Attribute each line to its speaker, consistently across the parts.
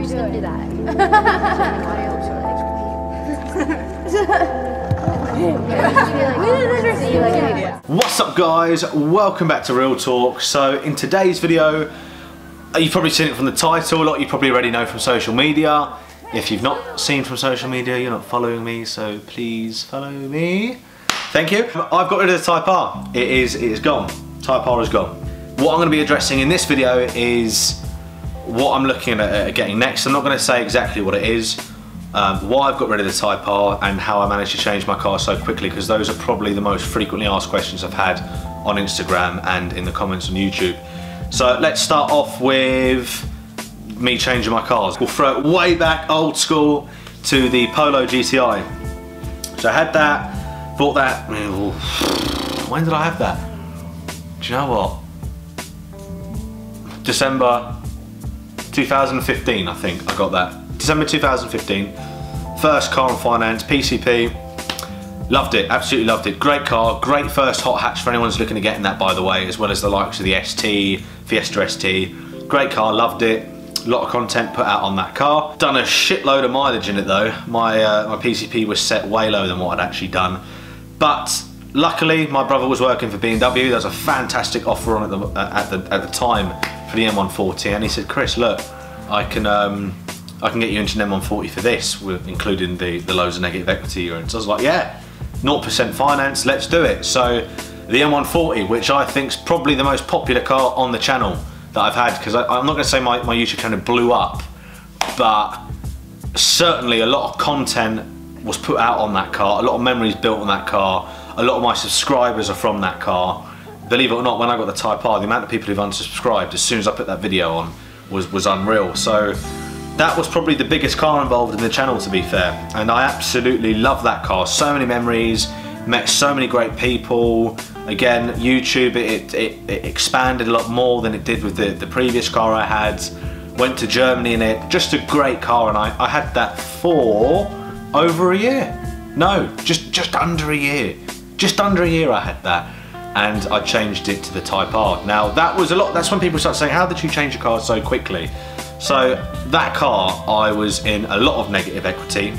Speaker 1: just gonna do that.
Speaker 2: What's up guys, welcome back to Real Talk. So in today's video, you've probably seen it from the title, a lot you probably already know from social media. If you've not seen from social media, you're not following me, so please follow me. Thank you. I've got rid of the Type R. It is gone. Type R is gone. What I'm going to be addressing in this video is what I'm looking at getting next. I'm not going to say exactly what it is, why I've got rid of the Type R and how I managed to change my car so quickly, because those are probably the most frequently asked questions I've had on Instagram and in the comments on YouTube. So let's start off with me changing my cars. We'll throw it way back old school to the Polo GTI. So I had that, bought that, when did I have that? Do you know what? December 2015, I think I got that. December 2015, first car on finance, PCP. Loved it, absolutely loved it. Great car, great first hot hatch for anyone who's looking at getting that, by the way, as well as the likes of the ST, Fiesta ST. Great car, loved it. A lot of content put out on that car. Done a shitload of mileage in it though. My PCP was set way lower than what I'd actually done. But luckily, my brother was working for BMW. There was a fantastic offer on at the time for the M140, and he said, "Chris, look, I can get you into an M140 for this, including the loads of negative equity you're in." So I was like, yeah, 0% finance, let's do it. So the M140, which I think is probably the most popular car on the channel that I've had, because I'm not going to say my YouTube channel blew up, but certainly a lot of content was put out on that car, a lot of memories built on that car, a lot of my subscribers are from that car. Believe it or not, when I got the Type R, the amount of people who've unsubscribed as soon as I put that video on was unreal. So that was probably the biggest car involved in the channel, to be fair, and I absolutely love that car. So many memories, met so many great people. Again, YouTube, it expanded a lot more than it did with the previous car I had. Went to Germany in it, just a great car, and I had that for over a year. No, just under a year. Just under a year I had that, and I changed it to the Type R. Now that was a lot, that's when people start saying, how did you change your car so quickly? So that car, I was in a lot of negative equity.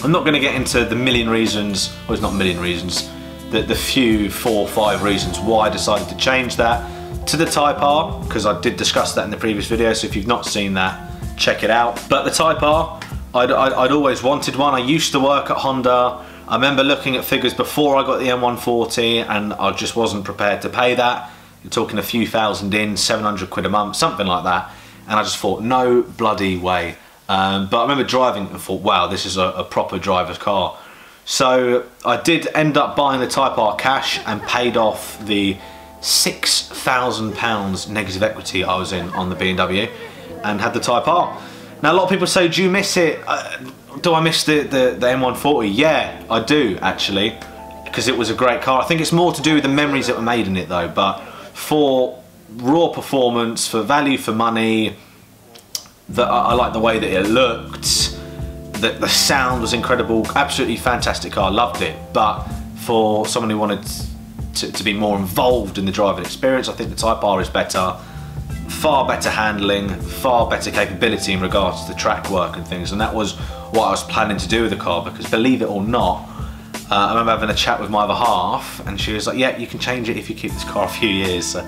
Speaker 2: I'm not going to get into the million reasons, well, it's not a million reasons, the few 4 or 5 reasons why I decided to change that to the Type R, because I did discuss that in the previous video, so if you've not seen that, check it out. But the Type R, I'd always wanted one. I used to work at Honda. I remember looking at figures before I got the M140, and I just wasn't prepared to pay that. You're talking a few thousand in, 700 quid a month, something like that. And I just thought, no bloody way. But I remember driving and thought, wow, this is a proper driver's car. So I did end up buying the Type R cash and paid off the £6,000 negative equity I was in on the BMW, and had the Type R. Now a lot of people say, do you miss it? Do I miss the M140? Yeah, I do actually, because it was a great car. I think it's more to do with the memories that were made in it though, but for raw performance, for value for money, I like the way that it looked, the sound was incredible, absolutely fantastic car, loved it. But for someone who wanted to be more involved in the driving experience, I think the Type R is better. Far better handling, far better capability in regards to the track work and things, and that was what I was planning to do with the car, because believe it or not, I remember having a chat with my other half, and she was like, yeah, you can change it if you keep this car a few years. So,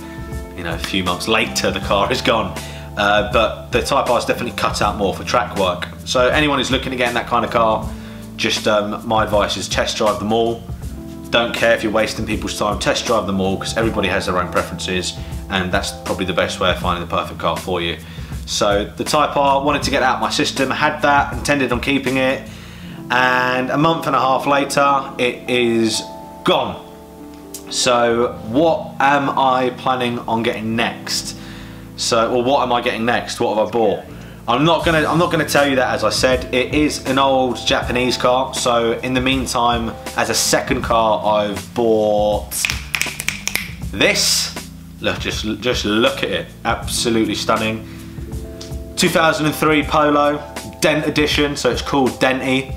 Speaker 2: you know, a few months later the car is gone. But the Type R is definitely cut out more for track work. So anyone who's looking at getting that kind of car, just my advice is test drive them all. Don't care if you're wasting people's time, test drive them all, because everybody has their own preferences, and that's probably the best way of finding the perfect car for you. So the Type R, wanted to get out of my system, had that, intended on keeping it, and a month and a half later it is gone. So what am I planning on getting next? So, well, what am I getting next? What have I bought? I'm not gonna tell you that, as I said. It is an old Japanese car. So in the meantime, as a second car, I've bought this. Look, just look at it. Absolutely stunning. 2003 Polo, Dent edition. So it's called Denty.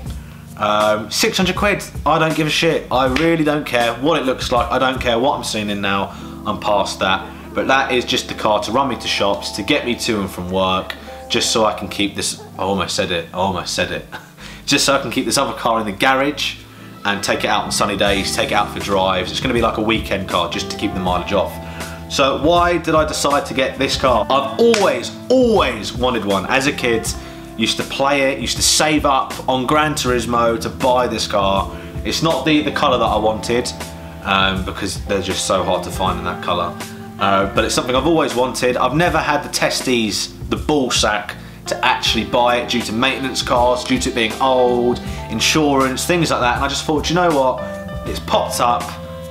Speaker 2: 600 quid. I don't give a shit. I really don't care what it looks like. I don't care what I'm seeing in now. I'm past that. But that is just the car to run me to shops, to get me to and from work, just so I can keep this, I almost said it, just so I can keep this other car in the garage and take it out on sunny days, take it out for drives. It's gonna be like a weekend car just to keep the mileage off. So why did I decide to get this car? I've always wanted one. As a kid, used to play it, used to save up on Gran Turismo to buy this car. It's not the colour that I wanted, because they're just so hard to find in that colour. But it's something I've always wanted. I've never had the testes, the ball sack, to actually buy it due to maintenance costs, due to it being old, insurance, things like that. And I just thought, you know what? It's popped up.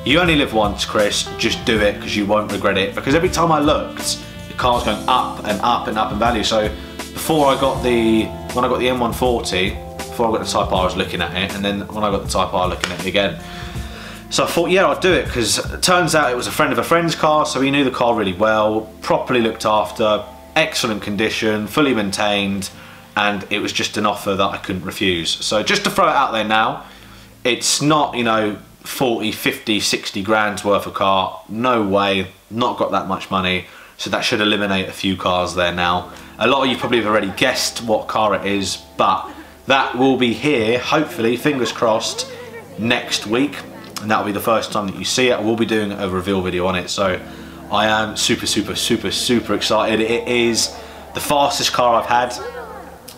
Speaker 2: You only live once, Chris. Just do it because you won't regret it. Because every time I looked, the car's going up and up and up in value. So before I got when I got the M140, before I got the Type R, I was looking at it, and then when I got the Type R, looking at it again. So I thought, yeah, I'll do it, because it turns out it was a friend of a friend's car, so he knew the car really well, properly looked after, excellent condition, fully maintained, and it was just an offer that I couldn't refuse. So just to throw it out there now, it's not, you know, 40, 50, 60 grand's worth of car. No way, not got that much money. So that should eliminate a few cars there now. A lot of you probably have already guessed what car it is, but that will be here, hopefully, fingers crossed, next week. And that'll be the first time that you see it. I will be doing a reveal video on it. So I am super excited. It is the fastest car I've had.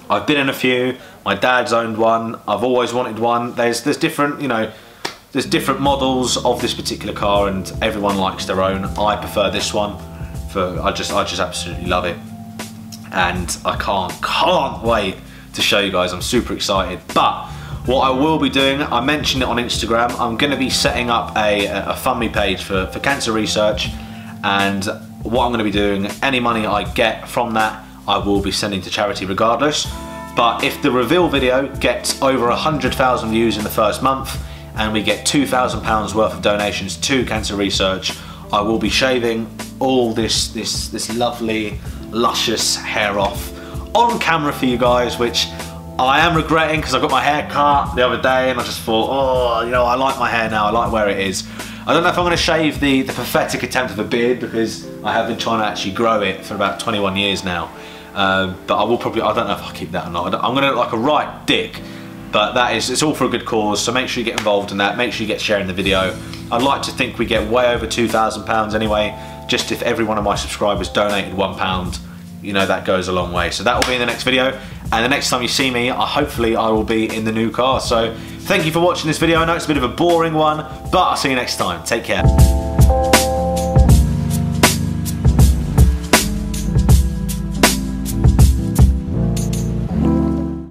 Speaker 2: I've been in a few. My dad's owned one. I've always wanted one. There's different, you know, there's different models of this particular car, and everyone likes their own. I prefer this one. I just absolutely love it, and I can't wait to show you guys. I'm super excited. But what I will be doing, I mentioned it on Instagram, I'm going to be setting up a fund me page for cancer research, and what I'm going to be doing, any money I get from that, I will be sending to charity regardless. But if the reveal video gets over 100,000 views in the first month, and we get £2,000 worth of donations to cancer research, I will be shaving all this lovely, luscious hair off on camera for you guys, which I am regretting, because I got my hair cut the other day and I just thought, oh, you know, I like my hair now, I like where it is. I don't know if I'm going to shave the pathetic attempt of a beard, because I have been trying to actually grow it for about 21 years now. But I will probably, I don't know if I'll keep that or not. I'm going to look like a right dick, but it's all for a good cause, so make sure you get involved in that, make sure you get sharing the video. I'd like to think we get way over £2,000 anyway, just if every one of my subscribers donated £1, you know, that goes a long way. So that will be in the next video, and the next time you see me, hopefully I will be in the new car. So thank you for watching this video. I know it's a bit of a boring one, but I'll see you next time. Take care.